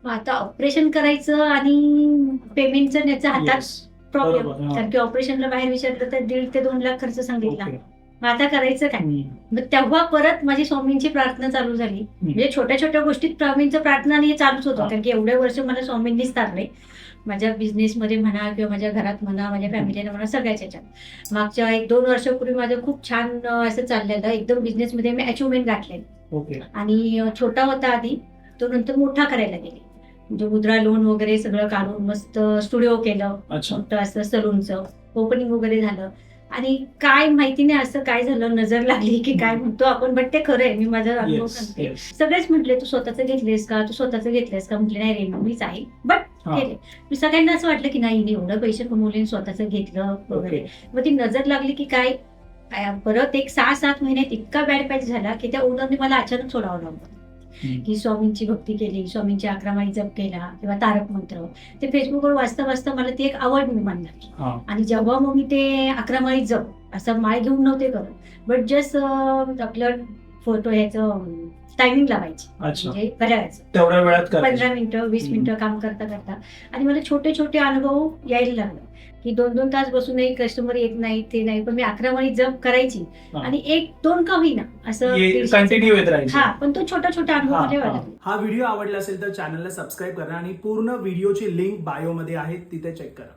मग आता ऑपरेशन करायचं आणि पेमेंटचं याचा हातात Yes. प्रॉब्लेम, बरोबर, हा. कारण की ऑपरेशनला बाहेर विचारलं तर 1.5 ते 2 लाख खर्च सांगितला. ओके. मग आता करायचं काय? मग तेव्हा परत माझी स्वामींची प्रार्थना चालू झाली. म्हणजे छोट्या छोट्या गोष्टीत स्वामींचं प्रार्थना आणि हे चालूच होतं, हा. कारण की एवढे वर्ष मला स्वामींनीच तारले. माझ्या बिझनेसमध्ये म्हणा किंवा माझ्या घरात म्हणा, माझ्या फॅमिलीला म्हणा, सगळ्याच ह्याच्यात. मागच्या 1-2 वर्षापूर्वी माझं खूप छान असं चाललेलं. एकदम बिझनेसमध्ये मी अचिव्हमेंट गाठलेली. ओके. आणि छोटा होता आधी, तो नंतर मोठा करायला गेले. म्हणजे मुद्रा लोन वगैरे सगळं काढून मस्त स्टुडिओ केलं. अच्छा. मोठं असं सलूनचं ओपनिंग वगैरे झालं. आणि काय माहिती नाही असं काय झालं, नजर लागली की काय म्हणतो आपण, बट ते खरं आहे. मी माझा अनुभव Yes, सांगते. yes. सगळेच म्हटले, "तू स्वतःचं घेतलेस का? तू स्वतःचं घेतलेस का?" म्हटले, "नाही रे, मीच आहे." बट हा. केले. मी सगळ्यांना असं वाटलं की नाही, हिने एवढं पैसे कमवले आणि स्वतःचं घेतलं वगैरे. ओके. मग ती नजर लागली की काय, परत एक 6-7 महिन्यात इतका बॅड पॅच झाला की त्या ओनरने मला अचानक सोडावं लागलं. की स्वामींची भक्ती केली, स्वामींची 11 माळी जप केला किंवा तारक मंत्र. ते फेसबुकवर वाचता वाचता मला ती एक आवड निर्माण झाली. हा. आणि जेव्हा मग मी ते 11 माळी जप असं माळ घेऊन नव्हते करत, बट जस्ट आपलं फोटो ह्याचं टायमिंग लावायची. अच्छा. म्हणजे करायचं तेवढ्या वेळात 15 मिनिटं 20 मिनिटं काम करता करता. आणि मला छोटे छोटे अनुभव यायला लागले की 2-2 तास बसूनही कस्टमर येत नाही, ते नाही, पण मी 11 माळी जप करायची. हा. आणि 1-2 का होईना असं कंटिन्यू येत राहायचं. हा, पण तो छोटा छोटा अनुभव हा, मला हा. वाटला. हा व्हिडिओ आवडला असेल तर चॅनलला सबस्क्राईब करा आणि पूर्ण व्हिडिओची लिंक बायोमध्ये आहे, तिथे चेक करा.